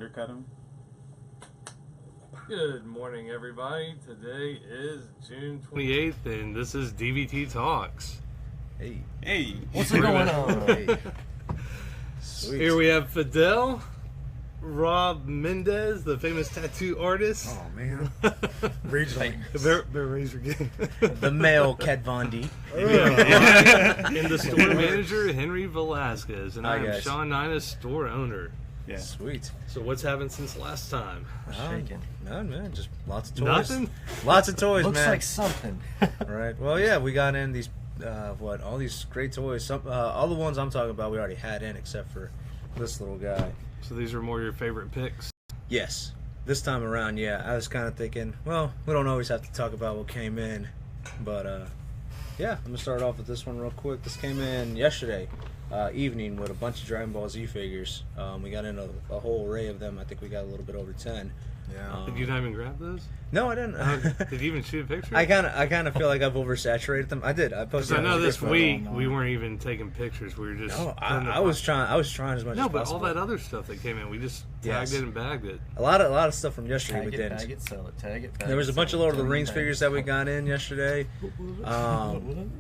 undercut him. Good morning, everybody. Today is June 28th, and this is DVT Talks. Hey. What's going on? Hey. Sweet. Here we have Fidel, Rob Mendez, the famous tattoo artist. Oh, man. Regional. Razor game. The male Kat Von D. And the store manager, Henry Velasquez. And Hi, I am guys. Sean Nina's store owner. Yeah. Sweet. So what's happened since last time? Shaking. None, man. Just lots of toys. Nothing? Lots of toys, Looks man. like something. Right. Well, yeah, we got in these, all these great toys. Some, all the ones I'm talking about we already had in except for this little guy. So these are more your favorite picks? Yes. This time around, yeah. I was kind of thinking, well, we don't always have to talk about what came in. But, yeah, I'm going to start off with this one real quick. This came in yesterday evening with a bunch of Dragon Ball Z figures. We got in a whole array of them. I think we got a little bit over 10. Yeah. Did you not even grab those? No, I didn't. Did you even shoot a picture? I kind of feel like I've oversaturated them. I did. I Because posted. I know on this Facebook. week we weren't even taking pictures. We were just. No, I was trying as much No, as but possible. all that other stuff that came in, we just tagged Yes. it and bagged it. A lot of stuff from yesterday we Tag it, didn't. bag it, sell it. Tag it, bag There was it, a bunch of sell Lord it, of the tag it, Rings bag figures it. that we got in yesterday.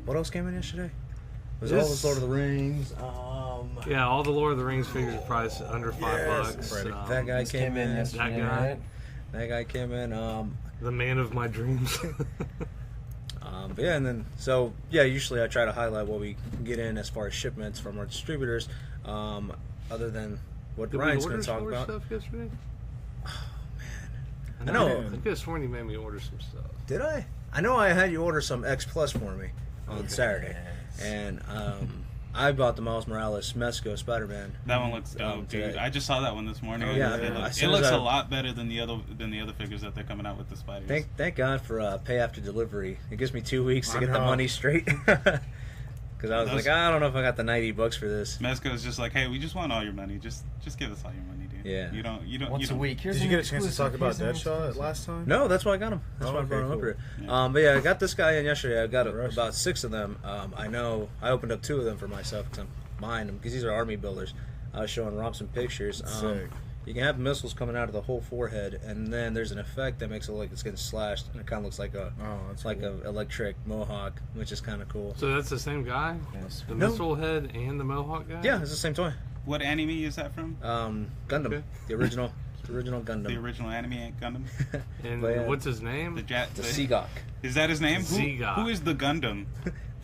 What else came in yesterday? Was all This- the Lord of the Rings. Yeah, all the Lord of the Rings figures are priced under $5. Right. Um, That guy This came in. yesterday, That guy. right? That guy came in. the man of my dreams. But yeah, and then so yeah, usually I try to highlight what we get in as far as shipments from our distributors. Other than what Did Ryan's we going order to talk some about. stuff yesterday? I know. I could have sworn you made me order some stuff. Did I? I know I had you order some X Plus for me on Saturday, Yes. and I bought the Miles Morales Mesco Spider-Man. That one looks dope, dude. today. I just saw that one this morning. Oh, yeah, it, man. look- As it soon looks as a I- lot better than the other figures that they're coming out with the spiders. Thank God for pay after delivery. It gives me 2 weeks to I get the know. money straight. Because I was Those- like, I don't know if I got the $90 for this. Mesco's just like, hey, we just want all your money. Just give us all your money, dude. Yeah. You don't. Once you a don't, week. Here's Did you an get a chance to exclusive. talk about Here's an Deadshot exclusive. last time? No, that's why I got him. That's Oh, why I okay, brought him up cool. here. Yeah. But yeah, I got this guy in yesterday. I got Rush. about 6 of them. I know I opened up 2 of them for myself because I'm buying them because these are army builders. I was showing Rob some pictures. Sick. You can have missiles coming out of the whole forehead, and then there's an effect that makes it look like it's getting slashed, and it kind of looks like a Oh, that's like cool. a electric mohawk, which is kind of cool. So that's the same guy? Yes. The No. missile head and the mohawk guy? Yeah, it's the same toy. What anime is that from? Gundam, Okay. the original Gundam. The original anime Gundam. And But, yeah. what's his name? The Seagawk. Is that his name? Seagawk. Who is the Gundam?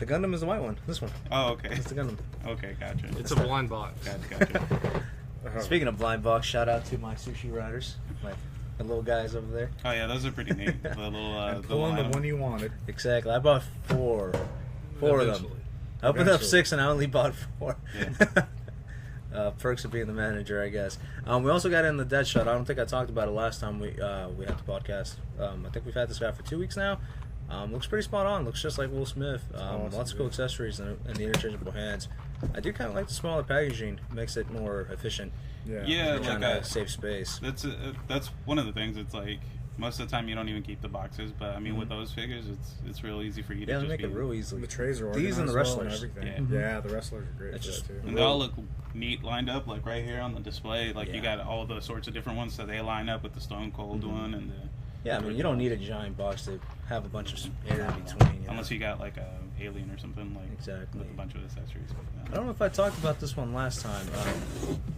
The Gundam is the white one. This one. Oh, okay. It's the Gundam. Okay, gotcha. It's a blind box. Gotcha. Speaking of blind box, shout out to my sushi riders, the little guys over there. Oh yeah, those are pretty neat. The little And the pull in the animal. one you wanted. Exactly. I bought four of them. Eventually. I opened up Eventually. 6 and I only bought 4. Yeah. Perks of being the manager, I guess. We also got in the Deadshot. I don't think I talked about it last time we had the podcast. I think we've had this guy for 2 weeks now. Looks pretty spot on. Looks just like Will Smith. Awesome, Lots of cool accessories and the interchangeable hands. I do kind of like the smaller packaging. Makes it more efficient. Yeah. Yeah, You're trying like to save space. that's one of the things. It's like most of the time you don't even keep the boxes, but I mean with those figures, it's real easy for you to Yeah, they just make be, it real easily. The trays are These and the organized well wrestlers. everything. Yeah, the wrestlers are great That's for just- that too. And they all look neat lined up, like right here on the display. Like Yeah. you got all the sorts of different ones, so they line up with the Stone Cold one and the. Yeah, I mean, you don't need a giant box to have a bunch of air in between. You know? Unless you got like a alien or something like Exactly. with a bunch of accessories. I don't know if I talked about this one last time.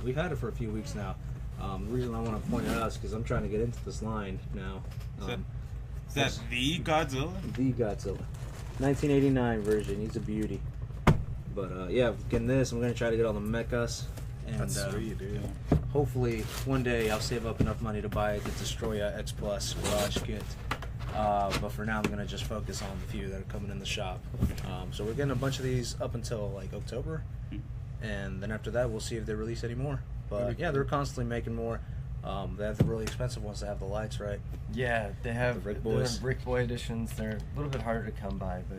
We've had it for a few weeks now. The reason I want to point it out is because I'm trying to get into this line now. Is that the Godzilla? The Godzilla. 1989 version. He's a beauty. But yeah, getting this, I'm going to try to get all the mechas. And That's sweet, dude. hopefully one day I'll save up enough money to buy the Destroya X Plus Garage Kit. But for now I'm going to just focus on the few that are coming in the shop. So we're getting a bunch of these up until like October. And then after that we'll see if they release any more. But yeah, they're constantly making more. They have the really expensive ones that have the lights, right? Yeah, they have The Rick the Boys. Rick Boy editions. They're a little bit harder to come by, but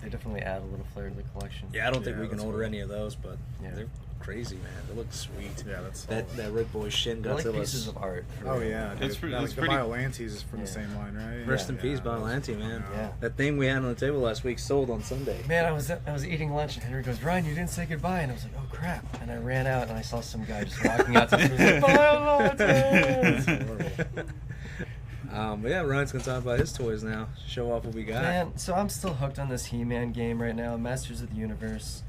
They definitely add a little flair to the collection. Yeah, I don't think Yeah, we can that's order cool. any of those, but Yeah. they're crazy, man. They look sweet. Yeah, that's That Red Boy Shin They're like Godzilla. pieces of art. for Oh real. yeah, dude. It's pretty- Like it's the pretty- Biolantes is from Yeah. the same line, right? Rest in Yeah, peace, that was- Biollante, man. Yeah. That thing we had on the table last week sold on Sunday. Man, I was eating lunch and Henry goes, Ryan, you didn't say goodbye, and I was like, oh crap, and I ran out and I saw some guy just walking out to me, like, Biollante! But yeah, Ryan's gonna talk about his toys now. Show off what we got. Man, so I'm still hooked on this He-Man game right now, Masters of the Universe.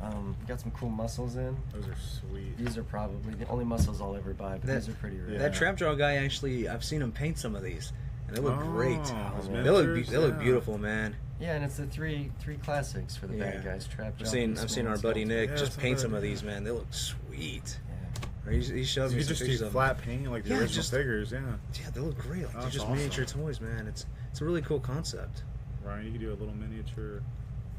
Got some cool muscles in. Those are sweet. These are probably the only muscles I'll ever buy, but That- these are pretty rare. Yeah. That trap draw guy, actually, I've seen him paint some of these, and they look great. those They miniatures, They look yeah. beautiful, man. Yeah, and it's the three classics for the Yeah. bad guys. Trap. I've seen our buddy Nick Yeah, just some paint of some it, of these, yeah. man. They look sweet. Yeah. Or he showed You me could some just pictures do of flat paint like the Yeah, original just- figures, yeah. them. Yeah, they look great. Like, Oh, they're that's just awesome. miniature toys, man. It's a really cool concept. Ryan, you could do a little miniature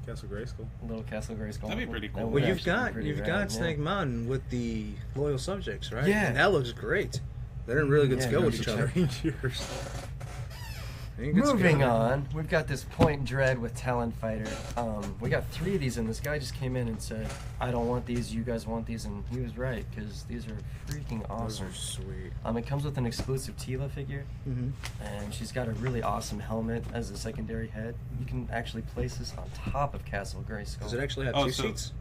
Castle Grayskull. Little Castle Grayskull. That'd be pretty cool. That would Well, you've actually be got pretty rad, yeah. Snake Mountain with the loyal subjects, right? Yeah. And that looks great. They're in really good Yeah, skill with those each other. Rangers. They're in good Moving skill. on, we've got this Point Dread with Talon Fighter. We got 3 of these, and this guy just came in and said, "I don't want these. You guys want these," and he was right because these are freaking Those awesome. are sweet. It comes with an exclusive Tila figure, Mhm. and she's got a really awesome helmet as a secondary head. You can actually place this on top of Castle Grayskull. Does it actually have Oh, 2 so- seats?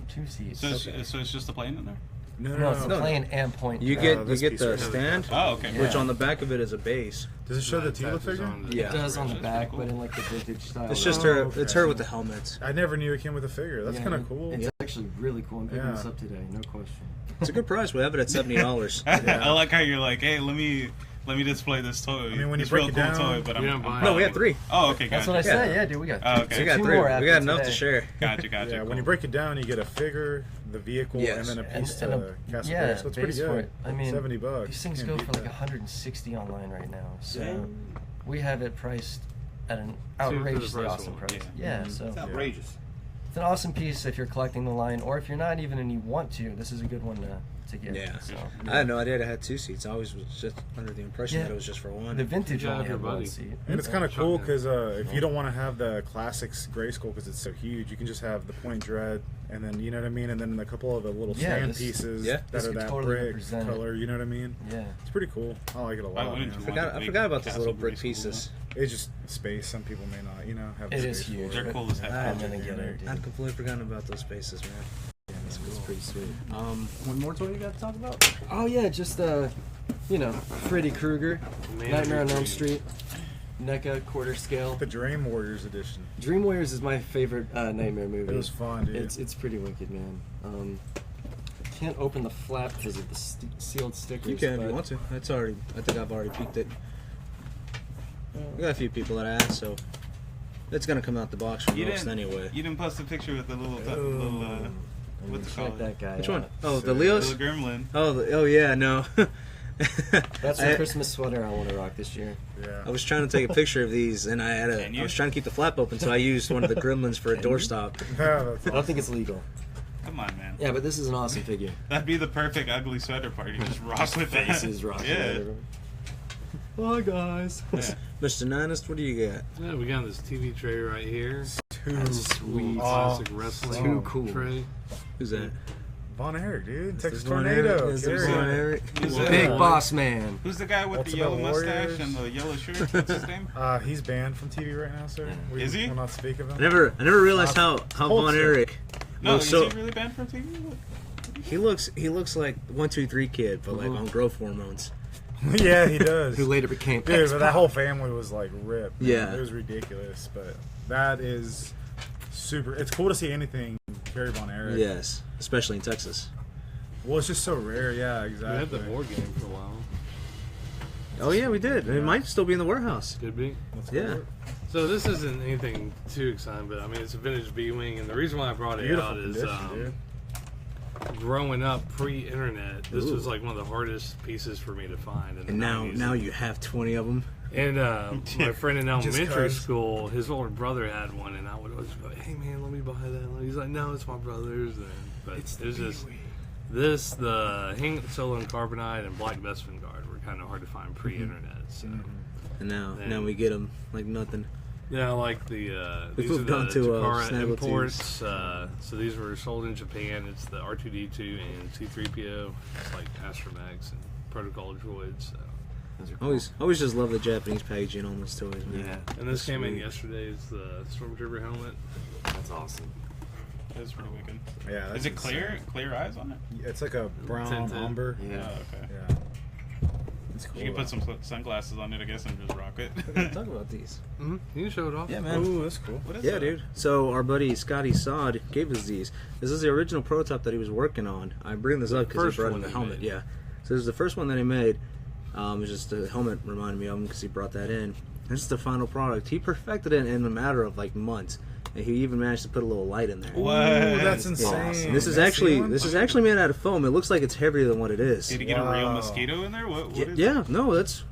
2 seats? So Okay. it's just a plane in there? No, it's no. a plane and Point You Dread. get this you get piece the right here. stand, Oh, okay. Yeah. which on the back of it is a base. Does it show the That Tila attaches figure? on the- Yeah. It does on the That's back, pretty but cool. in like the vintage style. It's just Oh, her. okay. It's her with the helmet. I never knew it came with a figure. That's Yeah, kind of cool. It's actually really cool. I'm picking Yeah. this up today, no question. It's a good price. We have it at $70. I like how you're like, hey, let me display this toy. I mean, when you It's break real it cool down- toy, but We don't I'm buy probably- No, we had 3. Oh, okay, That's gotcha. what I said. Yeah. Yeah, dude, we got. Oh, okay. We got Two 3. more We after got enough to today. share. Gotcha. Yeah, when cool. you break it down, you get a figure, the vehicle, Yes. and then a And, piece and to a, Castle yeah, Grayskull. It's pretty base for good. it. I mean, $70. These things Can't go beat for like that. 160 online right now. So Dang. we have it priced at an for the outrageously price awesome of price. one. Yeah, Mhm. so It's outrageous. it's an awesome piece if you're collecting the line, or if you're not even and you want to. This is a good one to get. Yeah. So. I had no idea it had 2 seats. I always was just under the impression Yeah. that it was just for one. The vintage Yeah, only your had one buddy. seat. And it's Yeah. kind of cool Shotgun. because if you don't want to have the classics Grayskull because it's so huge, you can just have the Point Dread, and then you know what I mean, and then a couple of the little Yeah, stand this- pieces yeah, that this are could that totally brick represent it. color. You know what I mean? Yeah. It's pretty cool. I like it a Why lot. wouldn't man. you want I the forgot big about those little Castle brick Grayskull, pieces. It's just space. Some people may not, have the It is space for huge. it. They're cool as heck. I'm gonna get it, I'd dude. completely forgotten about those spaces, man. Yeah, it's pretty sweet. One more toy you got to talk about? Oh yeah, just Freddy Krueger, Man, Nightmare on Elm Dream. Street, NECA quarter scale. The Dream Warriors edition. Dream Warriors is my favorite Nightmare movie. It was fun, dude. It's pretty wicked, man. Can't open the flap because of the sealed stickers. You can if but- you want to. That's already. I think I've already peeked it. We got a few people that asked, so it's gonna come out the box for You most didn't. anyway. You didn't post a picture with the little I mean, what's it check called? that guy Which out. one? Oh, the Sick. Leos. Little gremlin. Oh yeah, no. That's the I- Christmas sweater I want to rock this year. Yeah. I was trying to take a picture of these, and I Can you? was trying to keep the flap open, so I used one of the gremlins for a doorstop. Yeah, that's I don't think it's legal. Come on, man. Yeah, but this is an awesome figure. That'd be the perfect ugly sweater party. Just rock with that. Faces rocking. Yeah. Bye guys. Yeah. Mr. Ninest, what do you got? Yeah, we got this TV tray right here. That's sweet. Classic Oh, wrestling too cool. tray. Who's that? Von Erich, dude. Texas This Von Tornado. Eric? Is this Gary. Von Eric? Who's Well, that? Big One. boss man. Who's the guy with Ultimate the yellow mustache Warriors. and the yellow shirt? What's his name? He's banned from TV right now, sir. We Is he? will not speak of him. I never realized how Hold Von it. Erich. No, looks is so. he really banned from TV? What? He looks like 1-2-3 Kid, but like on growth hormones. Yeah, he does. Who later became Dude, but X-Pac. that whole family was like ripped. man. Yeah. It was ridiculous, but that is super. It's cool to see anything Gary Von Erich. Yes, especially in Texas. Well, it's just so rare. Yeah, We exactly. had the board game for a while. Oh yeah, we did. It might still be in the warehouse. Could be. Let's Yeah. go. So this isn't anything too exciting, but I mean it's a vintage B-wing, and the reason why I brought it Beautiful out is condition, dude. growing up pre-internet, this Ooh. was like one of the hardest pieces for me to find. In the And 90s. now you have 20 of them. And my friend in Just elementary 'cause. school, his older brother had one, and I would always go, "Hey man, let me buy that." He's like, "No, it's my brother's." But it's just this, the Hing Solo and Carbonite and Black Best Vanguard were kind of hard to find pre-internet. So And now Man. we get them like nothing. Yeah, like the We these are moved the on to, Takara Snaggle imports. So these were sold in Japan. It's the R2D2 and C3PO. It's like Astromechs and Protocol droids. So. Those are cool. Always just love the Japanese packaging on those toys, man. Yeah, And this came in Sweet. yesterday. It's the Stormtrooper helmet. that's awesome. It's pretty wicked. Yeah, that's Is it insane. clear eyes on it? It's like a brown Tinted. umber. Yeah. Oh, okay. Yeah. It's cool. You can put some sunglasses on it, I guess, and just rock it. We're gonna talk about these. Mm-hmm. You can show it off. Yeah, man. Ooh, that's cool. What is Yeah, that? dude. So our buddy Scotty Sod gave us these. This is the original prototype that he was working on. I bring this up because First he brought in one the he helmet. made. Yeah. So this is the first one that he made. It's just the helmet reminded me of him because he brought that in. This is the final product. He perfected it in a matter of like months, and he even managed to put a little light in there. What? Ooh, that's Yeah. insane. This is That's actually the one? made out of foam. It looks like it's heavier than what it is. Did he get a real Wow. mosquito in there? What is Yeah, no, that's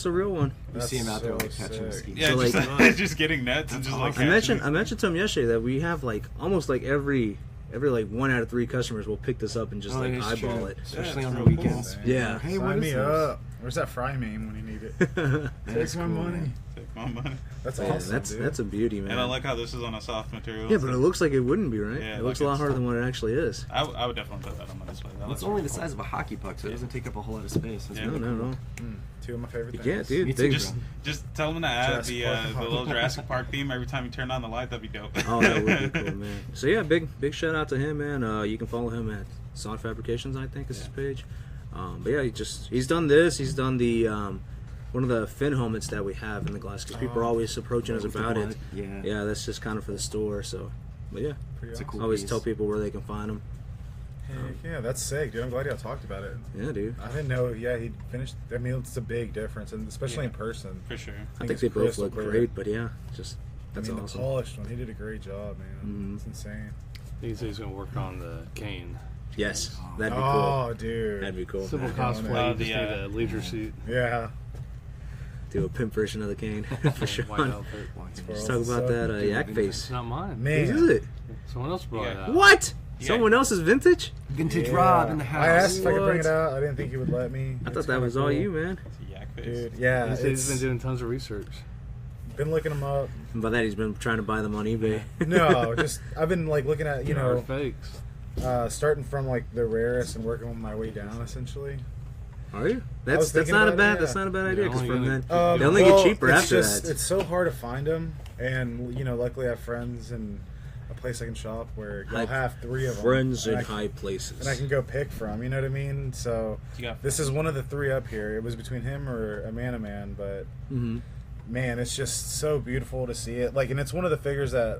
a real one. You see him out there so like catching sick. mosquitoes. Yeah, So, just, like- just getting nets and That's just like awesome. I mentioned to him yesterday that we have like almost like every like 1 out of 3 customers will pick this up and just Oh, like it is eyeball true. it. Especially Yeah, on it's the real cool. weekends. Yeah. Hey, Sign what is me this? up. Where's that fry meme when you need it? That Take is my cool, money. man. Take my money. That's Yeah, awesome, that's dude. a beauty, man. And I like how this is on a soft material. Yeah, but it looks like it wouldn't be, right? Yeah, it looks like a lot it's- harder than what it actually is. I would definitely put that on my display. That Well, it's looks only the pretty size of a hockey puck, so it doesn't take up a whole lot of space. That's Yeah. No, really no, cool. no. Two of my favorite things. Yeah, dude. Me they too, Just, just tell them to add Jurassic Park. the little Jurassic Park theme every time you turn on the light. That'd be dope. Oh, that would be cool, man. So yeah, big shout out to him, man. You can follow him at Sod Fabrications, I think is his page. But yeah, he's done this. He's done the one of the fin helmets that we have in the glass because people are always approaching us about it. Yeah. Yeah, that's just kind of for the store. So, but yeah, Pretty It's a awesome. cool always piece. tell people where they can find them. Heck yeah, that's sick, dude. I'm glad y'all talked about it. Yeah, dude. I didn't know. Yeah, he finished. I mean, it's a big difference, and especially in person. For sure. I think it's they both crystal look clear. great, but yeah, just that's I mean, awesome. the polished one. He did a great job, man. Mhm. It's insane. He's going to work on the cane. Yes, that'd be cool. Oh, dude. That'd be cool. Simple Yeah. cosplay. You The, just need a leisure suit. Yeah. Do a pimp version of the cane for sure. White outfit. Let's talk about that yak It's face. not mine. Man. Whose is it? Someone else brought it Yeah. out. What? Yeah. Someone else's vintage? Vintage Yeah. Rob in the house. I asked if I could bring What? it out. I didn't think he would let me. I It's thought that kinda was all cool. you, man. It's a yak face. Dude, yeah. He said he's It's been doing tons of research. been looking them up. And by that, he's been trying to buy them on eBay. No, just I've been like looking at There are fakes. starting from like the rarest and working my way down essentially. Are you? was That's thinking not a about it, bad. yeah. That's not a bad idea. Because only from gonna- then, they only get cheaper it's after just, that. It's so hard to find them, and luckily I have friends and a place I can shop where High- I'll have 3 of them. Friends and in I can- high places. and I can go pick from. You know what I mean? So You got this is one of the 3 up here. It was between him or a man, but hmm man, it's just so beautiful to see it. Like, and it's one of the figures that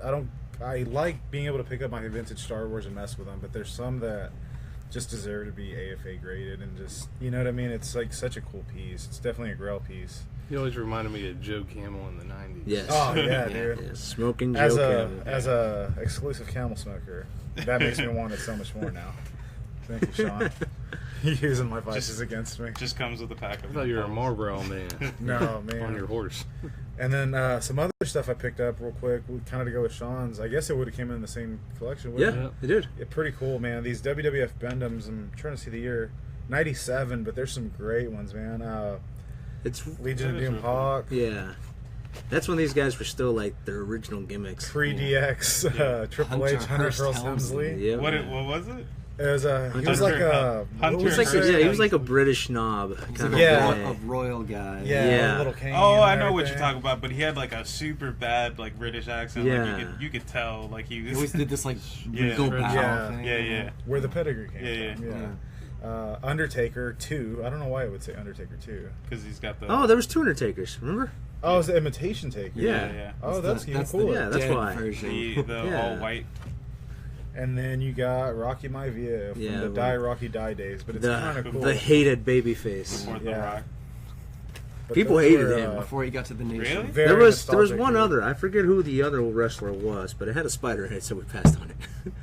I like being able to pick up my vintage Star Wars and mess with them, but there's some that just deserve to be AFA graded and just, you know what I mean? It's like such a cool piece. It's definitely a Grail piece. He always reminded me of Joe Camel in the 90s. Yes. Oh yeah, dude. Yeah, smoking As Joe a as a exclusive camel smoker, that makes me want it so much more now. Thank you, Sean. Using my vices against me. just comes with a pack I of. thought you were a balls. Marlboro man. No, man. On your horse. And then some other stuff I picked up real quick, kind of to go with Sean's. I guess it would have came in the same collection. Yeah, Wouldn't they did. it? Pretty cool, man. These WWF Bendums. I'm trying to see the year, '97, but there's some great ones, man. It's Legion of That is Doom really Hawk, yeah. That's when these guys were still like their original gimmicks. pre DX, Triple H, Hunter Hurst Pearl Helmsley. Hemsley. Yeah. What was it? It was he was Hunter- like a Hunter what He was was like it? yeah, he was like a British snob kind of Yeah. guy. A royal guy. Yeah, Yeah. a little cane. Oh, I and know what you're everything. talking about, but he had like a super bad like British accent. Yeah. Like you could tell like he He was. always did this like Yeah. regal bow Yeah. thing. Yeah. Where the pedigree came Yeah, from. yeah. Yeah. Undertaker 2. I don't know why it would say Undertaker 2. Because he's got the. Oh, there was 2 Undertakers. Remember? Oh, it's the Imitation Taker. Yeah. yeah. Oh, that's even the cooler. Yeah, that's dead why. version. The Yeah. all white. And then you got Rocky Maivia from Yeah, the well, Rocky Die days, but it's kind The of cool. the hated baby face. Before The Yeah. Rock. But people those hated were, him. Before he got to the nation. Really? very There was nostalgic, one dude. other. I forget who the other wrestler was, but it had a spider in it, so we passed on it.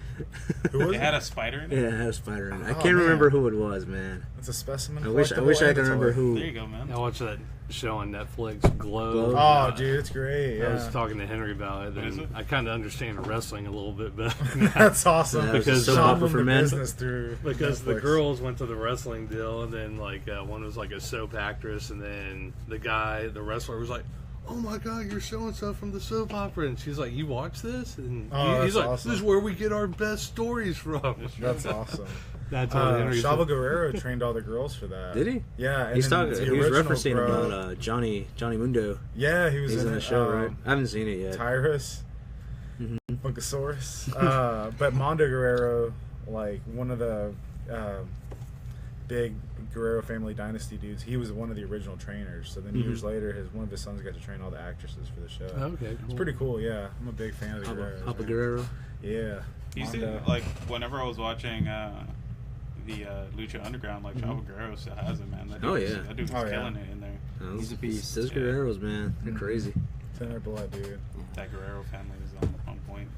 Who was It it? had a spider in it. Yeah, it had a spider in it. I Oh, can't man. remember who it was, man. It's a specimen. I wish I could remember who. There you go, man. I watched that show on Netflix, Glow. Glow. Oh, dude, it's great. I was Yeah. talking to Henry about it, What is and it? I kind of understand wrestling a little bit better. That's awesome. Yeah, it was Because a soap Sean opera learned for the men. business through Because the Netflix. girls went to the wrestling deal, and then like one was like a soap actress, and then the guy, the wrestler, was like, "Oh my God, you're so and so from the soap opera," and she's like, "You watch this?" And Oh, he's that's like, awesome. "This is where we get our best stories from." That's awesome. That's all the Henry Chavo said. Guerrero trained all the girls for that. Did he? Yeah. And He's then talking. the He was original referencing bro- about Johnny Mundo. Yeah, he was He's in the it. show, right? I haven't seen it yet. Tyrus, Funkasaurus. But Mondo Guerrero, like one of the big Guerrero family dynasty dudes, he was one of the original trainers. So then years later, one of his sons got to train all the actresses for the show. Okay, cool. It's pretty cool. Yeah, I'm a big fan of the Guerreros. Papa man. Guerrero. Yeah. You see, Mondo. like whenever I was watching the Lucha Underground, like Chavo Guerrero still has it, man. That dude Oh, was, yeah. that dude was Oh, yeah. killing it in there. He's a beast. Those Yeah. Guerreros, man, they're crazy. It's in their blood, dude. That Guerrero family is on point.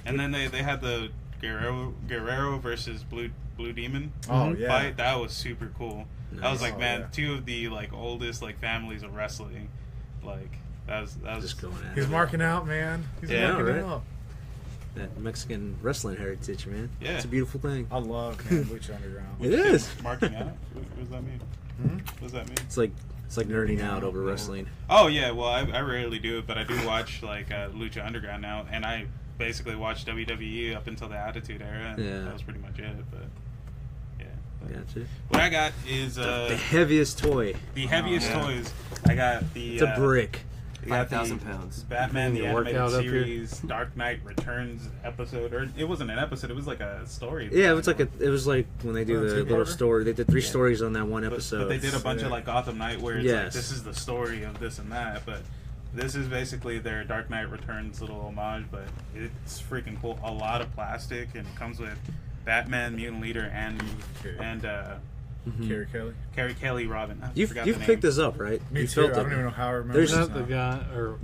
And then they had the Guerrero versus Blue Demon Oh yeah. fight. That was super cool. I was Nice. like, Oh, man, yeah. two of the like oldest like families of wrestling, like that was Just going at He's it. marking out, man. He's Yeah, marking right? out. That Mexican wrestling heritage, man. Yeah. It's a beautiful thing. I love man, Lucha Underground. It is. marking out. What does that mean? Hmm? What does that mean? It's like nerding out over wrestling. Oh yeah, well I rarely do it, but I do watch like Lucha Underground now, and I basically watched WWE up until the Attitude Era, and Yeah. that was pretty much it. But yeah, but Gotcha. what I got is The heaviest toy. the heaviest yeah. toys. I got the It's a brick. I got 5,000 the pounds. Batman the The Animated workout up here? Series, Dark Knight Returns episode, or it wasn't an episode; it was like a story. Yeah, it was like when they do Oh, the two-parter? little story. They did 3 stories on that one But episode. they did a bunch of Yeah. like Gotham Knight where it's like Yes. this is the story of this and that, but this is basically their Dark Knight Returns little homage, but it's freaking cool. A lot of plastic, and it comes with Batman, Mutant Leader, and Carrie Kelly. Carrie Kelly, Robin. I You've forgot the name. picked this up, right? Me You too. felt I don't it. even know how I remember. There's this Is that the now. guy or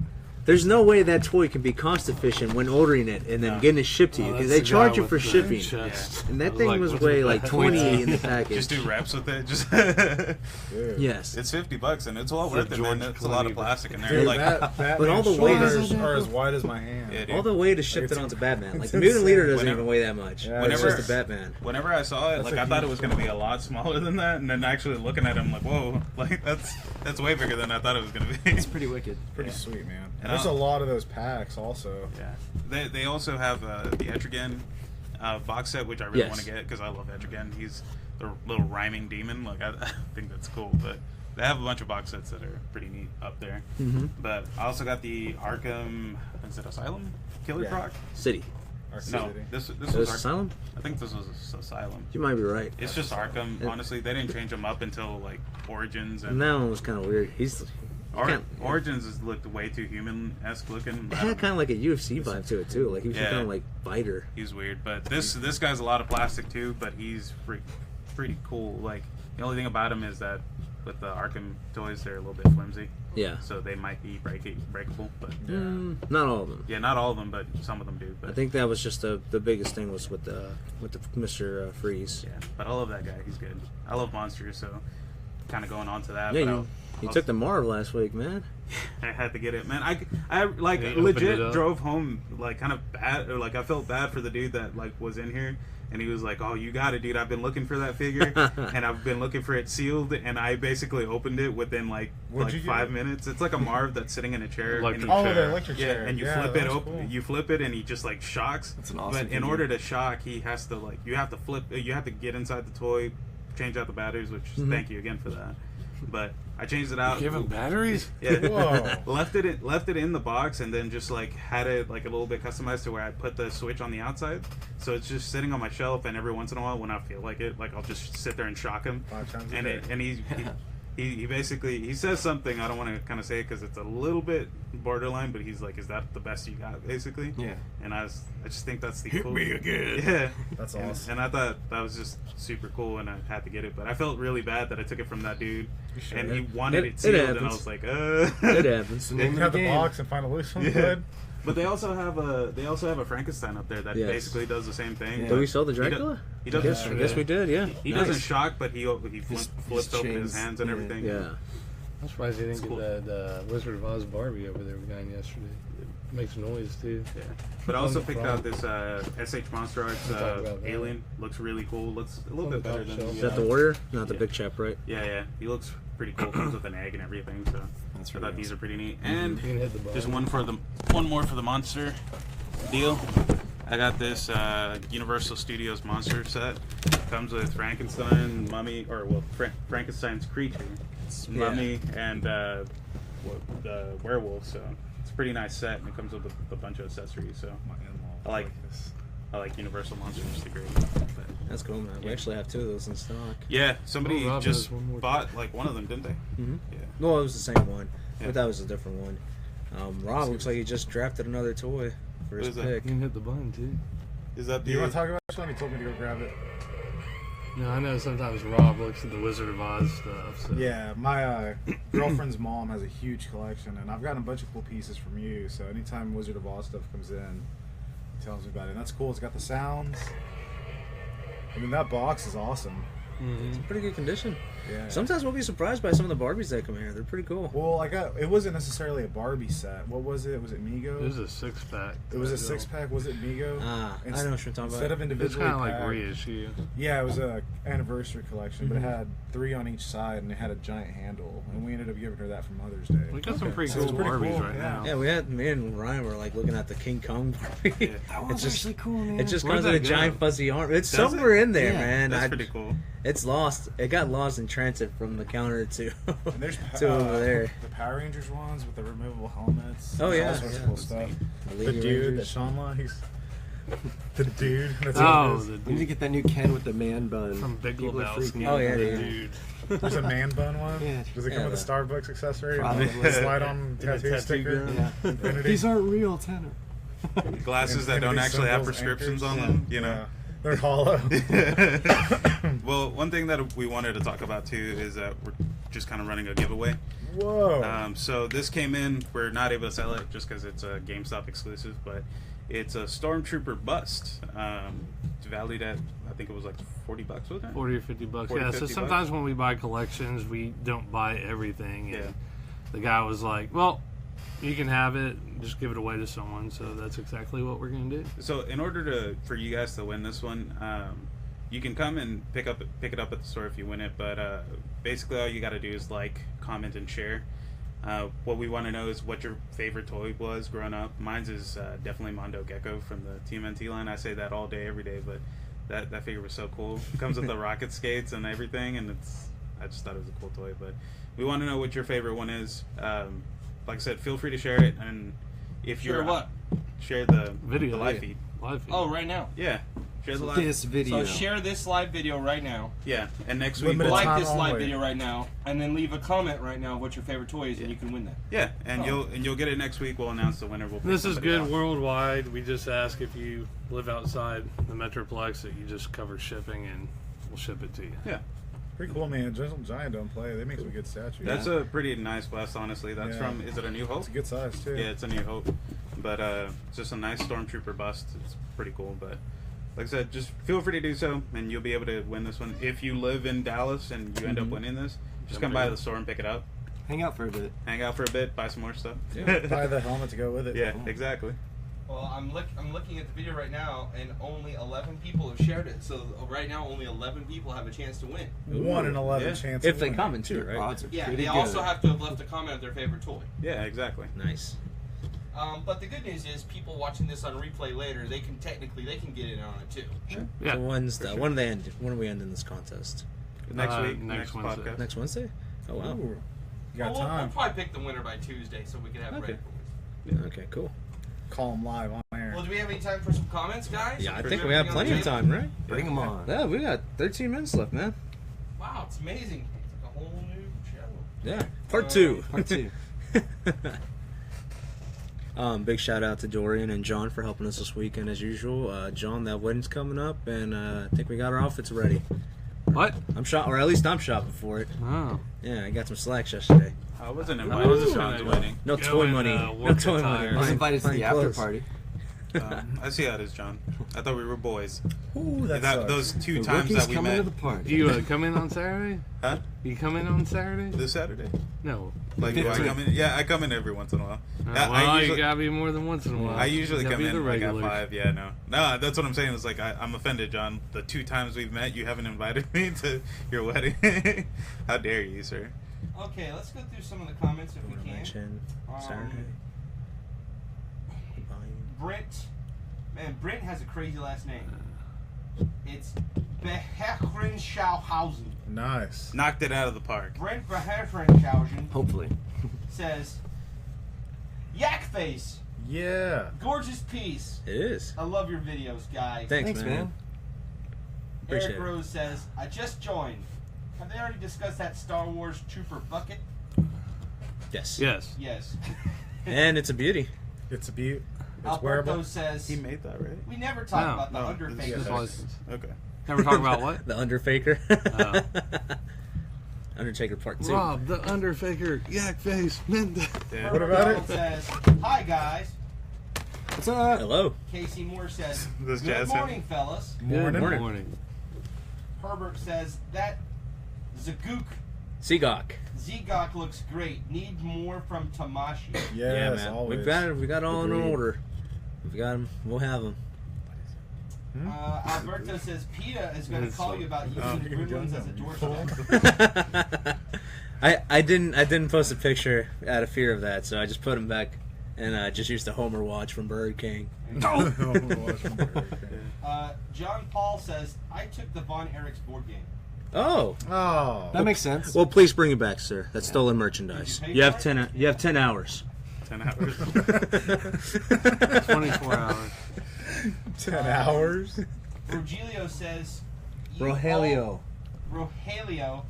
There's no way that toy can be cost efficient when ordering it and then No. getting it shipped to you Oh, because that's they the charge guy you with for the shipping. chest. And I that thing was what's way with like that? 20 in the package. Just do reps with it. Just Dude. Yes. it's $50 and it's well It's worth a it, man. George It's a lot of Clooney. plastic in there. Dude, like, Batman all the weight shoulders is- are as wide as my hand. Yeah, dude. All the way to ship It's it onto Batman. Like it's the Mutant Leader insane. doesn't Whenever- even weigh that much. Yeah, It's whenever- just a Batman. Whenever I saw it, That's like a I thought it huge was going to be a lot smaller than that, and then actually looking at it, I'm like, whoa, like that's way bigger than I thought it was going to be. It's pretty wicked. Pretty Yeah. sweet, man. And There's a I'll- lot of those packs also. Yeah, they also have the Etrigan box set, which I really Yes. want to get because I love Etrigan. He's the little rhyming demon. Like I think that's cool. But they have a bunch of box sets that are pretty neat up there. Mhm. But I also got the Arkham. Is it Asylum? Killer Yeah. Croc? City. Arkham No, City. this It was was Arkham. Asylum? I think this was Asylum. You might be right. It's just Arkham. Honestly, they didn't change them up until like Origins And and that one was kind of weird. Origins is looked way too human-esque looking. It had kind of like a UFC vibe to it too. Like he was Yeah. kind of like fighter. He's weird, but this guy's a lot of plastic too. But he's pretty cool. Like the only thing about him is that with the Arkham toys, they're a little bit flimsy, Yeah. so they might be breakable. But Not all of them. yeah, not all of them, but some of them do. But I think that was just the biggest thing was with the Mr. Freeze. yeah, but I love that guy. He's good. I love monsters, so kind of going on to that. Yeah, but you took the Marv last week, man. I had to get it, man. I like Yeah, you opened legit it up. drove home like kind of bad, or like I felt bad for the dude that like was in here, and he was like, "Oh, you got it, dude. I've been looking for that figure, and I've been looking for it sealed, and I basically opened it within like What'd you get? 5 minutes. It's like a Marv that's sitting in a chair, and Electric he- Oh, chair. the electric yeah, chair. and you Yeah, flip that it was open. cool. You flip it, and he just like shocks. That's an awesome But in figure. order to shock, he has to like you have to flip. You have to get inside the toy, change out the batteries. Which thank you again for that. But I changed it out. Give him batteries? Yeah. Whoa. left it in the box, and then just like had it like a little bit customized to where I put the switch on the outside, so it's just sitting on my shelf. And every once in a while, when I feel like it, like I'll just sit there and shock him. 5 times a And day. he basically he says something, I don't want to kind of say it because it's a little bit borderline, but he's like, "Is that the best you got?" Basically. Yeah. And I just think that's the Hit cool. me again. Yeah. That's And- awesome. And I thought that was just super cool, and I had to get it. But I felt really bad that I took it from that dude, should. and he wanted It- it it sealed, and I happens. was like, It happens. the You name can of cut the the game. box and find a loose one. Yeah. Good. But they also have a Frankenstein up there that Yes. basically does the same thing. Yeah. Did we sell the He do- Dracula? He I doesn't. guess, I guess we did. Yeah. He Nice. doesn't shock, but he His flips open his chains, hands and yeah. everything. Yeah. I'm surprised he didn't It's get cool. that Wizard of Oz Barbie over there we got yesterday. It makes noise too. Yeah. But I also On the picked front. out this SH Monster Arts We'll talk about that. Alien. Looks really cool. Looks a little On bit the better top than shelf. Is the, that the warrior? Not the Yeah. big chap, right? Yeah, he looks pretty cool. Comes with an egg and everything. So That's I really thought these awesome. are pretty neat. And You can hit the there's button. one more for the monster deal. I got this Universal Studios monster set. Comes with Frankenstein, Mummy, or well, Frankenstein's creature, Mummy, and the werewolf. So it's a pretty nice set, and it comes with a bunch of accessories. So My in-law I like this. I like Universal monsters. They're great. But, That's cool, man. We actually have 2 of those in stock. yeah, somebody Oh, Rob just has one more. bought like one of them, didn't they? Mm-hmm. Yeah. No, it was the same one, Yeah. but that was a different one. Rob looks like he just drafted another toy for What his is that? pick. You can hit the button too. Is that Do the? you want to talk about this one? He told me to go grab it. No, I know sometimes Rob looks at the Wizard of Oz stuff. So. Yeah, my girlfriend's mom has a huge collection, and I've gotten a bunch of cool pieces from you. So anytime Wizard of Oz stuff comes in, he tells me about it. And that's cool. It's got the sounds. I mean, that box is awesome. Mm-hmm. Pretty good condition. Yeah. Sometimes we'll be surprised by some of the Barbies that come here. They're pretty cool. Well, it wasn't necessarily a Barbie set. What was it? Was it Mego? It was a 6-pack. It was a 6-pack. Was it Mego? Ah, I know what you're talking about. Instead of It's individually kind of like packed- reissue. Yeah, it was a anniversary collection, but it had 3 on each side, and it had a giant handle. And we ended up giving her that for Mother's Day. We got some pretty So it's cool pretty Barbies cool, right yeah. now. Yeah, we had me and Ryan were like looking at the King Kong Barbie. Yeah. That It's one's just actually cool, man. it just Where'd comes with a that giant go? fuzzy arm. It's Does somewhere in there, Yeah, man. That's pretty cool. It's lost. It got lost in transit from the counter to And there's to over there. the Power Rangers ones with the removable helmets. Oh, There's yeah, all sorts of yeah. cool stuff. The The Lady dude that Rangers. Sean likes. The dude. That's Oh, what it is. the We need to dude get that new Ken with the man bun. from Big People are Lebowski. freaking Oh, out yeah, about dude. that. Dude. There's a man bun one. Yeah. Does it come Yeah, with a the- Starbucks accessory? Probably. And a slide-on tattoo tattoo sticker? gun. Yeah. Infinity? These aren't real, Tanner. Glasses that don't Infinity actually have symbols, prescriptions anchors. on them. You know. Yeah. They're hollow. Well, one thing that we wanted to talk about too is that we're just kind of running a giveaway. Whoa. So this came in. We're not able to sell it just because it's a GameStop exclusive, but it's a Stormtrooper bust. It's valued at, I think it was like $40, wasn't it? 40 or 50 bucks. 40, Yeah, so 50 sometimes when we buy collections, we don't buy everything. And Yeah. the guy was like, well, you can have it, just give it away to someone. So that's exactly what we're going to do. So in order for you guys to win this one, you can come and pick it up at the store if you win it. But basically, all you got to do is like, comment, and share. What we want to know is what your favorite toy was growing up. Mine's is definitely Mondo Gecko from the TMNT line. I say that all day, every day, but that figure was so cool. It comes with the rocket skates and everything, and I just thought it was a cool toy. But we want to know what your favorite one is. Like I said, feel free to share it, and if Share you're what? share the Video. the live feed. Live feed. Oh, right now. Yeah, share the live. This video. So share this live video right now. Yeah, and next week Limited we'll time Like this live only. video right now, and then leave a comment right now of what your favorite toy is, and Yeah. you can win that. yeah, and Oh. you'll get it next week. We'll announce the winner. We'll pick This is somebody good out. worldwide. We just ask if you live outside the Metroplex that you just cover shipping and we'll ship it to you. Yeah, Pretty cool, man. Gentle Giant don't play. They make some good statues. that's a pretty nice bust, honestly. That's Yeah. from. Is it a New Hope? It's a good size, too. Yeah, it's a New Hope, but it's just a nice Stormtrooper bust. It's pretty cool, but like I said, just feel free to do so, and you'll be able to win this one. If you live in Dallas and you end up winning this, just come by the store and pick it up. Hang out for a bit. Hang out for a bit, buy some more stuff. Buy the helmet to go with it. Yeah, exactly. Well, I'm looking at the video right now, and only 11 people have shared it. So right now, only 11 people have a chance to win. 1 in 11 Yeah. chance. If of they winning. comment too, right? Odds are Yeah, pretty they good. also have to have left a comment of their favorite toy. Yeah, exactly. Nice. But the good news is, people watching this on replay later, they can get in on it too. Yeah. So when are we ending this contest? Next week, next next Wednesday. podcast. Next Wednesday? Oh wow. Ooh. You got Well, we'll time. probably pick the winner by Tuesday, so we can have it Okay. ready for Okay, cool. Call them live on air. Well, do we have any time for some comments, guys? Yeah, I Or think is we have everything plenty on the of table? time, right? Bring them on. Yeah, we got 13 minutes left, man. Wow, it's amazing. It's like a whole new show. Yeah. Part 2. Part 2. Big shout out to Dorian and John for helping us this weekend as usual. John, that wedding's coming up, and I think we got our outfits ready. What? I'm shot, or at least I'm shopping for it. Oh. Yeah, I got some slacks yesterday. I wasn't I invited was to Sean's gonna wedding. No Go toy in, money. No work toy attire. money. I was invited to Fine the after clothes. party. I see how it is, John. I thought we were boys. Ooh, that sucks. Those two The times rookies that we coming met. to the party. Do you come in on Saturday? Huh? You come in on Saturday? This Saturday. No. Like, do I 15th. come in? Yeah, I come in every once in a while. Well, I you usually, gotta be more than once in a while. I usually You gotta come be the in like at regulars. 5. Yeah, no, that's what I'm saying. It's like I'm offended, John. The 2 times we've met, you haven't invited me to your wedding. How dare you, sir? Okay, let's go through some of the comments if we can. Mention Saturday. Brent. Man, Brent has a crazy last name. It's Beherenschauhausen. Nice. Knocked it out of the park. Brent Beherenschauhausen Hopefully. says, Yak Face, Yeah. gorgeous piece. It is. I love your videos, guy. Thanks, man. Appreciate Eric it. Rose says, I just joined. Have they already discussed that Star Wars Trooper bucket? Yes. Yes. Yes. And it's a beauty. It's a beaut. It's Alberto wearable. says, He made that, right? we never talk No, about the no, underfaker. His Yes. license. Okay. Never talk about what? The Underfaker. Oh. Undertaker Part 2. Rob, the Underfaker, Yak Face, Mendez. Yeah. What about Donald it? says, hi guys. What's up? Hello. Casey Moore says, This good jazz morning, fellas. Good Morning. morning. Herbert says, that Zagook Seagawk. Zegok looks great. Need more from Tamashi. Yes, Yeah, man. always. We've got it. We got all in Agreed. order. We've got them. We'll have them. Alberto says, PETA is going to call you about using Gremlins as a doorstep. I didn't post a picture out of fear of that, so I just put them back and just used the Homer watch from Burger King. John Paul says, I took the Von Erich's board game. Oh. Oh. That makes sense. Well, please bring it back, sir. That's stolen merchandise. Did you pay You have for it? 10. You have 10 hours. 10 hours. 24 hours. 10 hours? Rogelio says, you Rogelio. all- Rogelio.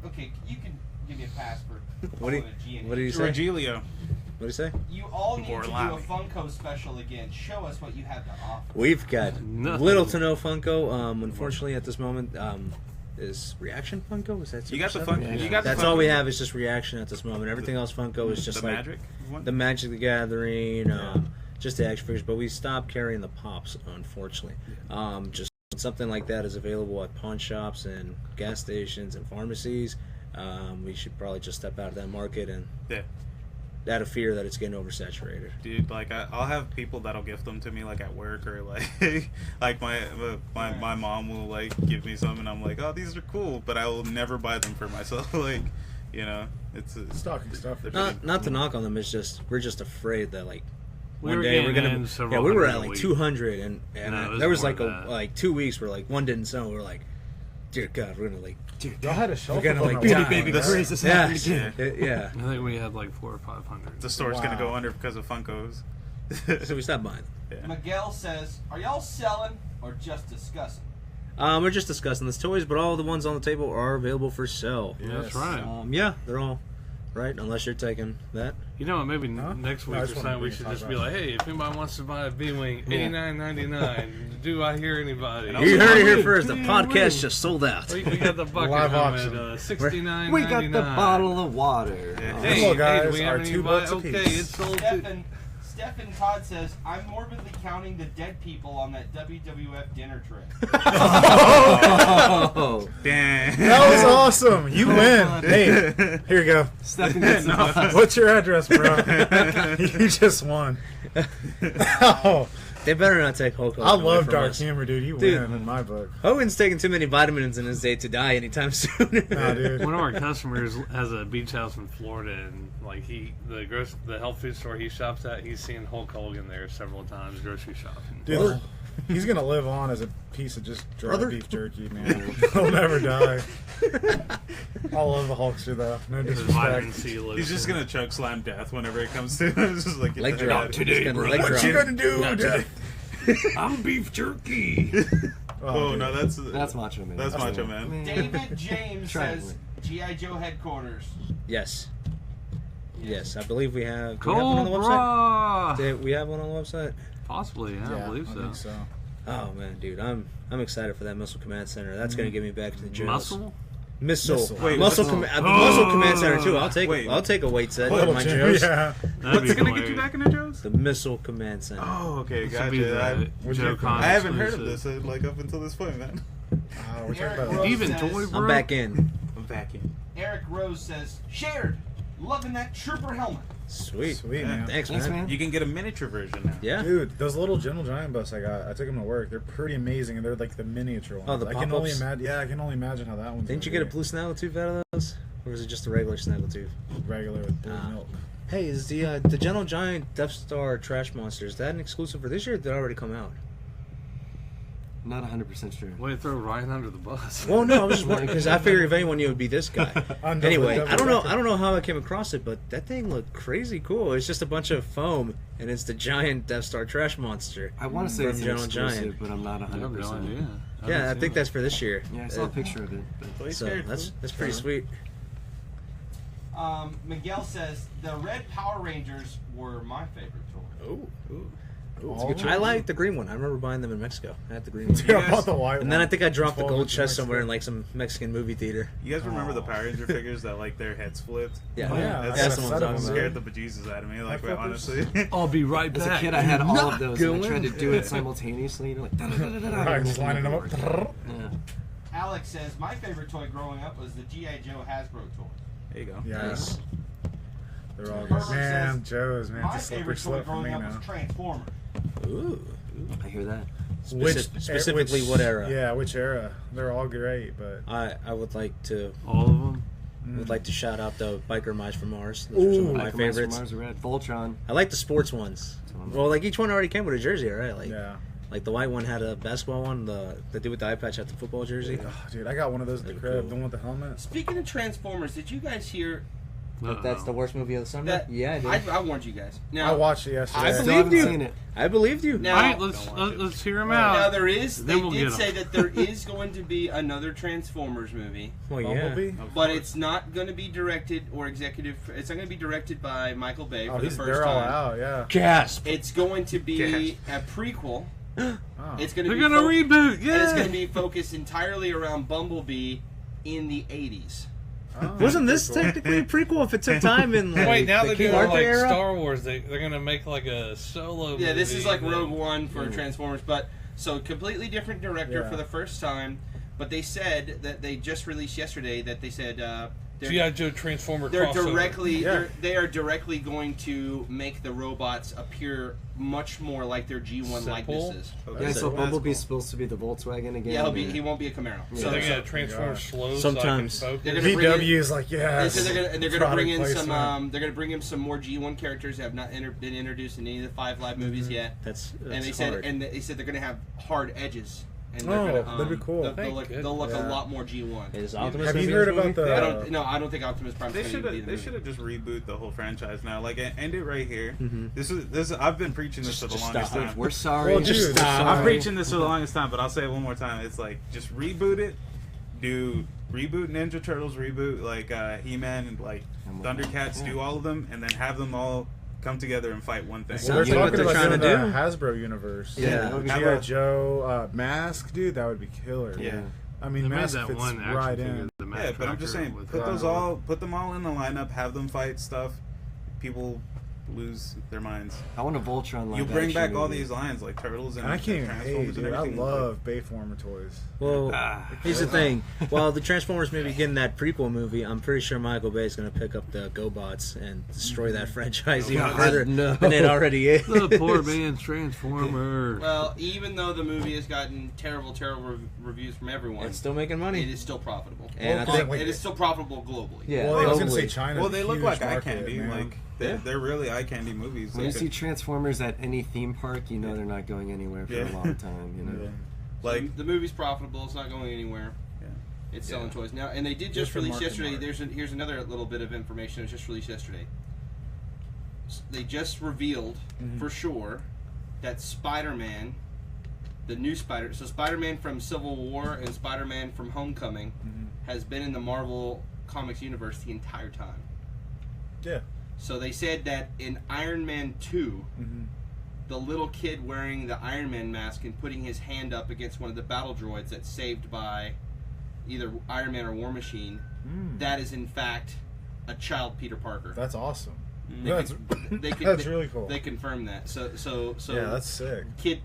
Okay, you can give me a pass for What do you- calling a G and what do E. you say? Regilio. What do you say? You all need Or to do allow a me. Funko special again. Show us what you have to offer. We've got Nothing. little to no Funko. Unfortunately, at this moment, is Reaction Funko? Is that You got the Super fun. Seven? You got the That's Funko. all we have is just Reaction at this moment. Everything else Funko is just the like Magic one. the Magic the Gathering, just the action figures. But we stopped carrying the pops, unfortunately. Just something like that is available at pawn shops and gas stations and pharmacies. We should probably just step out of that market and Yeah. out of fear that it's getting oversaturated. Dude, like I'll have people that'll gift them to me like at work or like like my mom will like give me some and I'm like, oh, these are cool, but I will never buy them for myself. Like, you know, it's Stocking stuff. Not to knock on them. It's just we're just afraid that like We one were day we're getting gonna in several we were hundred at a like week. 200 and No, it was there was more like than that. like 2 weeks where like one didn't sell. We were like, dear God, we're gonna like Y'all had a shelf. We're gonna, of like, them die. around. This- Crazy yeah, happened again. yeah. I think we had like 400 or 500. the store's gonna go Wow. under because of Funkos. So we stopped buying. Yeah. Miguel says, are y'all selling or just discussing? We're just discussing these toys, but all the ones on the table are available for sale. Yeah, that's Yes. right. Yeah, they're all right, unless you're taking that. You know what? Maybe Huh? next No, week I or just wanna something we bring it should to just talk be about like, hey, if anybody wants to buy a B-wing, Yeah. $89.99. Do I hear anybody? And You also- heard it here first. The Yeah, podcast wing. just sold out. We got the bucket Live helmet, auction. $69.99. We got the bottle of water. Yeah. Hey, Hello, guys. hey, do we have Our any $2 buy- a Okay, piece. it's sold to... Stephen Todd says, I'm morbidly counting the dead people on that WWF dinner trip. Oh, Damn. That was awesome. You win. Hey, here you go. Stephen gets the bottle. What's your address, bro? You just won. Oh, they better not take Hulk Hogan I away love from Dark us. Humor, dude. You Dude. win in my book. Hogan's taking too many vitamins in his day to die anytime soon. Nah, dude. One of our customers has a beach house in Florida, and like the health food store he shops at, he's seen Hulk Hogan there several times grocery shopping. Dude, he's gonna live on as a piece of just dry Brother? beef jerky, man. He'll never die. I love the Hulkster though. No His vitamin disrespect. C lotion. He's just gonna choke slam death whenever it comes to him. It's just like get Leg the heck drop. out of He's here. gonna leg What drop. you gonna do? Not Jeff? I'm beef jerky. Oh dude. no, that's Macho Man. That's Macho Man. David James Try it, says, Lee. G.I. Joe headquarters. Yes. Yes, I believe we have. Do we have one on the website? Cobra. Do we have one on the website? Possibly, yeah, I believe so. think so. Oh man, dude, I'm excited for that Missile Command Center. That's gonna get me back to the jails. Muscle? Missile. Wait, Muscle what's- Command Center too. I'll take. Wait. I'll take a weight set. Little My Jim, Joe's. yeah. That'd be What's gonna get hilarious. you back into Joe's? The Missile Command Center. Oh, okay, This would be the gotcha. What'd Joe you- Con I haven't heard of exclusive. this like up until this point, man. We're talking Eric about Rose Even says, toy, bro. I'm back in. I'm vacuum. Eric Rose says, shared. Loving that trooper helmet. Sweet. Sweet, Yeah. man. Thanks, Thanks, man. man. You can get a miniature version now. Yeah. Dude, those little Gentle Giant busts I took them to work. They're pretty amazing, and they're like the miniature ones. Oh, the I can only pop-ups? imagine. Yeah, I can only imagine how that one's. Didn't you gonna get a be. blue snaggletooth out of those? Or was it just a regular snaggletooth? Regular with blue Ah. milk. Hey, is the Gentle Giant Death Star Trash Monster, is that an exclusive for this year or did it already come out? Not 100% sure. Way to throw Ryan under the bus. Well, no, I was just wondering because I figured if anyone knew it would be this guy. Anyway, Double I don't know. record. I don't know how I came across it, but that thing looked crazy cool. It's just a bunch of foam, and it's the giant Death Star Trash Monster. I want to say From it's an Gentle exclusive, Giant. but I'm not I have no 100%. idea. Yeah, I think that's for this year. Yeah, I saw a picture of it. But Toy So Scary that's Food. pretty sweet. Miguel says the red Power Rangers were my favorite toy. Ooh. All of them? I like the green one. I remember buying them in Mexico. I had the green one. Dude, I bought the white And then I one. think I dropped the 12 gold inch chest somewhere in Mexican. like some Mexican movie theater. You guys remember the Power Ranger figures that like their heads flipped? Yeah, Oh, yeah, That's that's a the set ones of I'm them, talking Scared about. the bejesus out of me, like flippers. honestly. I'll be right as back. a kid, I had all of those, and I going. tried to do it simultaneously. You know, like, da-da-da-da-da-da, Right, and just it lining them never up. worked. Yeah. Alex says my favorite toy growing up was the G.I. Joe Hasbro toy. There you go. Yes. They're all Herbert good. Man, says, Joe's, man. My It's a slippery favorite toy slope for growing me up now. was Transformers. Ooh. I hear that. Specifically, what era? Yeah, which era? They're all great, but I would like to All of them. would like to shout out the Biker Mice from Mars. Those are some of Ooh. my Biker Mice from favorites. Mars are Red. Voltron. I like the sports ones. one. Well, like each one already came with a jersey, right? Like, yeah. like the white one had a basketball one. The dude with the eye patch had the football jersey. Oh, dude, I got one of those at the They're crib. cool. The one with the helmet. Speaking of Transformers, did you guys hear But that's the worst movie of the summer. that? Yeah, I did. I warned you guys. Now, I watched it yesterday. I Still believe haven't you. seen it. I believed you. Now- All right, let's hear him now out. there is. They Then we'll did get 'em. say that there is going to be another Transformers movie, Well, yeah. Bumblebee? Of but course. it's not going to be directed or executive. It's not going to be directed by Michael Bay Oh, for the first they're all time. out, yeah. Gasp. It's going to be a prequel. Oh. It's going to They're be gonna reboot. and it's going Yeah. to be focused entirely around Bumblebee in the 80s. Oh, Wasn't this pretty cool. technically a prequel if it took time in like, Wait, now the they're King doing Arthur like era? Star Wars. They're gonna make like a solo. Yeah, this movie is like that- Rogue One for Transformers, but so completely different director Yeah. for the first time. But they said that they just released yesterday that they said G.I. Joe Transformer they're crossover. directly Yeah. they are directly going to make the robots appear much more like their G1 Simple. likenesses. Okay, Yeah, so that's Bumblebee's cool. supposed to be the Volkswagen again. Yeah, or- he won't be a Camaro. Yeah. So, They're so gonna transform slow. Sometimes. So I can They're focus. gonna bring VW is like, yeah. they said they're gonna product bring in some placement. they're gonna bring in some more G1 characters that have not been introduced in any of the 5 live movies yet. That's And they hard. said they're gonna have hard edges. And they're Oh, gonna, that'd be cool. They'll look Yeah. a lot more G1. Is Optimus Have you gonna be heard in this about movie? the? I don't think Optimus Prime. They should have just reboot the whole franchise now. Like end it right here. Mhm. This I've been preaching this for the Just longest stop. time. We're sorry. Well, just dude, stop. I'm sorry. preaching this for the longest time, but I'll say it one more time. It's like just reboot it. Reboot Ninja Turtles, reboot like He-Man and like And Thundercats. yeah. Do all of them, and then have them all come together and fight one thing. That Well, they're sounds like what talking they're about trying doing to the do. Hasbro universe. Yeah. that would be How G.I. about- Joe mask, dude. That would be killer. Yeah. I mean, They made mask that fits one action right figure, in. the Matt Yeah, but I'm just Tracker saying, with put them all in the lineup, have them fight stuff. People lose their minds. I want a Voltron live You bring back action all movie. these lines like Turtles and And I can't even Transformers hate, and dude. I everything. love Bayformer toys. Well, Ah. here's the thing. While the Transformers movie getting that prequel movie, I'm pretty sure Michael Bay is going to pick up the GoBots and destroy that franchise even God, further no. than it already is. The poor man's Transformer. Well, even though the movie has gotten terrible reviews from everyone, It's still making money. it is still profitable. And Well, I think, It is still profitable globally. yeah, Well, I was gonna say globally. China. Well, they look like eye candy. Man. Like Yeah. they're really eye candy movies. When you Like, see Transformers at any theme park, you know they're not going anywhere for Yeah. a long time. You know. Yeah. like the movie's profitable. It's not going anywhere. Yeah. It's selling Yeah. toys now, and they did Just just for release market yesterday. mark. Here's another little bit of information that was just released yesterday. They just revealed for sure that Spider-Man, the new Spider-Man from Civil War and Spider-Man from Homecoming, has been in the Marvel Comics universe the entire time. Yeah. So they said that in Iron Man 2, the little kid wearing the Iron Man mask and putting his hand up against one of the battle droids that's saved by either Iron Man or War Machine, that is in fact a child Peter Parker. That's awesome. They That's, that's really cool. They confirmed that. So yeah, that's sick. Kid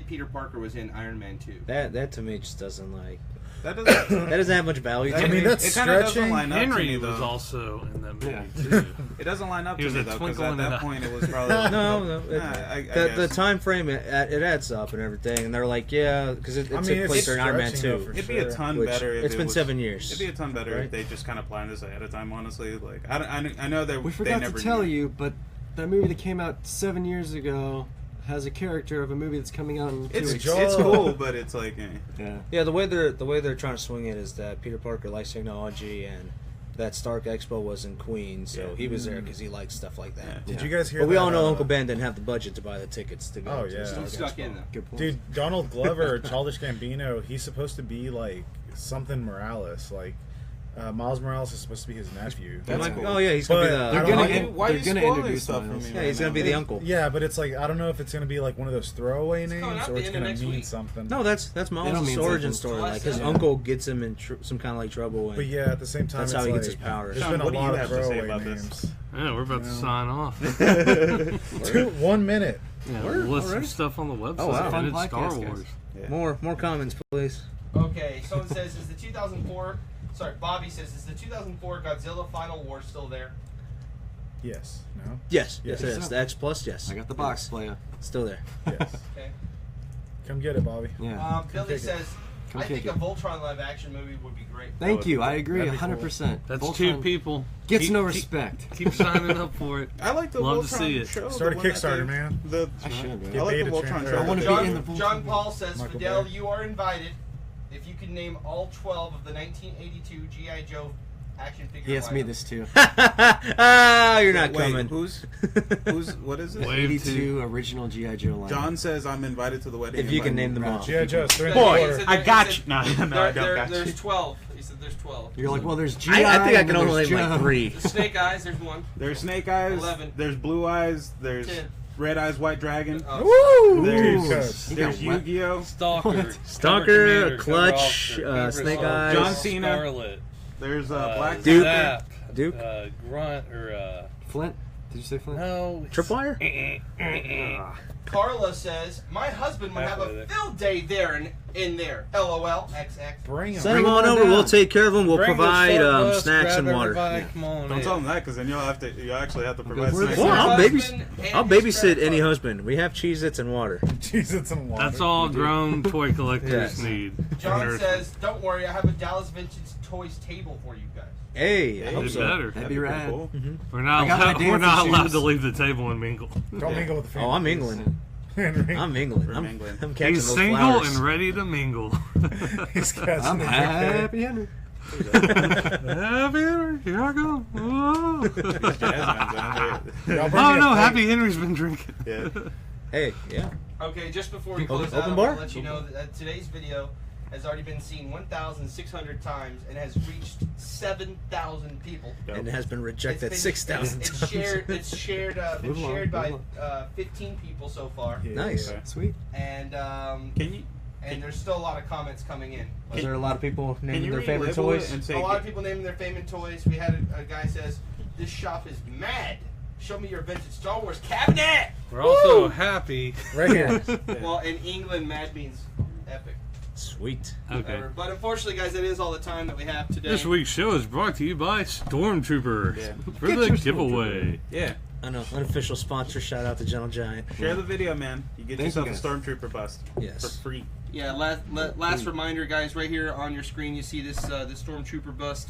Peter Parker was in Iron Man 2. that to me just doesn't like. That doesn't. That doesn't have much value. To I mean, me. that's it kind of doesn't stretching. line up to Henry me, was though. also in that movie Yeah. too. It doesn't line up He to was me a though, because twinkle at in that the point it was probably no. I The guess. time frame it adds up and everything, and they're like, yeah, because it I mean, took it's place during Iron Man stretching, though, 2. for It'd be a sure. ton Which, better. If it's it been was, 7 years. It'd be a ton better right? if they just kind of planned this ahead of time. Honestly, like I know that We they forgot to never tell knew. you, but that movie that came out 7 years ago has a character of a movie that's coming out in 2 It's weeks. Joel. cool, but it's like Yeah. Yeah, the way they're trying to swing it is that Peter Parker likes technology, and that Stark Expo was in Queens, so Yeah. he was there because he likes stuff like that. Yeah. Did you guys hear? But we that, all know Uncle Ben didn't have the budget to buy the tickets to go Oh, to yeah. the Stark He's stuck Expo. in though. Good point. Dude, Donald Glover, Childish Gambino, he's supposed to be like something Morales. Like Miles Morales is supposed to be his nephew. That's Yeah. cool. Oh yeah, he's gonna But be I the. don't gonna know. in- why are they're you gonna spoiling introduce stuff for Miles. me? Yeah, right he's gonna now? be the uncle. Yeah, but it's like I don't know if it's gonna be like one of those throwaway names coming out or the it's end of gonna next mean week. something. No, that's They don't Miles' mean origin something. story. Like his Yeah. uncle gets him in some kind of like trouble. And But yeah, at the same time, That's it's how he like, gets his power. There's Sean, been a what do you lot of have to say throwaway about this? names. Yeah, we're about to sign off. 1 minute. Yeah, Word? we'll list some Already? stuff on the website. Oh, wow. And it's Fun Star podcast, guys. Wars. Yeah. more comments, please. Okay, someone says, is the 2004... Sorry, Bobby says, is the 2004 Godzilla Final War still there? Yes. No. Yes, Yes. yes, it is. The X Plus, yes, I got the box for you. still there. Yes. Okay. Come get it, Bobby. Yeah. Billy kick it. says, Come I think kick a it. Voltron live-action movie would be great. Thank you. I agree That'd be cool. 100%. That's Voltron 2 people. Gets no Keep- respect. Keep signing up for it. I like the Love to Voltron see it. show. Start the a one that Kickstarter, they- man. The, I should, man. I like the Beta Voltron transfer. show. I wanna be John, in the Voltron. John Paul says, Michael Fidel, Bay. you are invited. If you can name all 12 of the 1982 G.I. Joe action figure He asked me lineup. this too. Ah, you're not Wait, coming. who's what is it? Wave 82 original G.I. Joe line. John says I'm invited to the wedding. If you can name them Right. all. G.I. Joe's 3 and Boy, 4. he said I there- got he said you. No, I don't got you. There's 12. He said there's 12. You're like, well, there's G.I. I think I and can then only there's name like Joe. 3. The Snake Eyes, there's one. There's Snake Eyes. 11. There's Blue Eyes. There's 10. Red Eyes, White Dragon. Oh, Woo! There's He got there's wet. Yu-Gi-Oh. Stalker. Stalker, Clutch, Snake Eyes. John Cena. Scarlet. There's Black Duke. Zap, Duke. Grunt, or Flint? Did you say Flint? no. Tripwire? Carla says, my husband would have Halfway a there. field day there in there. LOL. XX. Bring 'em. Send them Bring on them over. down. We'll take care of them. We'll Bring the provide short bus, snacks grab and water. everybody, Come on Don't in. tell them that because then you actually have to provide Where's the snacks. Well, I'll Husband babysit. and I'll his babysit credit any card. husband. We have Cheez-Its and water. Jesus and water. That's all grown toy collectors Yes. need. John Nerd. says, don't worry, I have a Dallas Vintage Toys table for you guys. Hey, I hope It's so. better. That'd be rad. cool. We're not I got my allowed, we're not dancing allowed shoes. to leave the table and mingle. Don't mingle with the family. Oh, I'm mingling. I'm mingling. We're I'm, mingling. I'm catching He's those single flowers. and ready to mingle. He's catching I'm the happy Henry. Happy Henry, here I go. Whoa. Jazz hands on it. Y'all bring Oh me a no, plate. Happy Henry's been drinking. Yeah. Hey, yeah. Okay, just before we Open- close out, open I bar? want to let you know that today's video has already been seen 1,600 times and has reached 7,000 people. And it has been rejected It's 6,000 it's times. shared. It's shared. Been Move along, shared by move 15 people so far, Yeah. Nice. Okay. Sweet. and Can you there's still a lot of comments coming in. Is there a lot of people can naming you their favorite relabel it toys? and say A lot of people naming their favorite toys. We had a guy says, "This shop is mad. Show me your vintage Star Wars cabinet." We're also happy. Right here. Well, in England, mad means epic. Sweet. Okay. Whatever. But unfortunately, guys, that is all the time that we have today. This week's show is brought to you by Stormtroopers Yeah. for Get the your giveaway. Yeah. I know. Unofficial sponsor. Shout out to Gentle Giant. Share the video, man. You get Thank yourself you, a Stormtrooper bust Yes. for free. Yeah, last reminder, guys. Right here on your screen, you see this this Stormtrooper bust.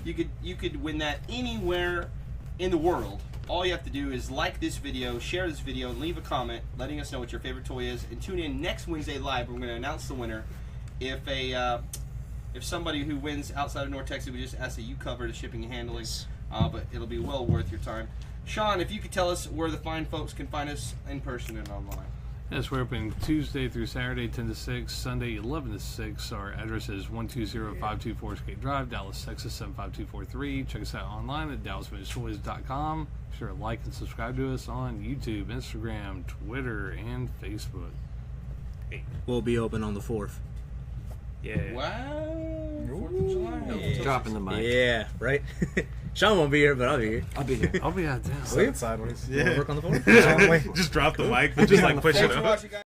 You could win that anywhere in the world. All you have to do is like this video, share this video, and leave a comment letting us know what your favorite toy is. And tune in next Wednesday live. We're going to announce the winner. If somebody who wins outside of North Texas, we just ask that you cover the shipping and handling. But it'll be well worth your time. Sean, if you could tell us where the fine folks can find us in person and online. Yes, we're open Tuesday through Saturday, 10 to 6, Sunday, 11 to 6. Our address is 120-524 Skate Drive, Dallas, Texas, 75243. Check us out online at DallasVintageToys.com. Be sure to like and subscribe to us on YouTube, Instagram, Twitter, and Facebook. We'll be open on the 4th. Yeah. Wow. 4th of July. Dropping the mic. Yeah, right? Sean won't be here, but I'll be here. I'll be here. I'll be out of town. Set it sideways. You wanna work on the 4th? Just drop the mic, but just like push it Thanks for up. watching, guys.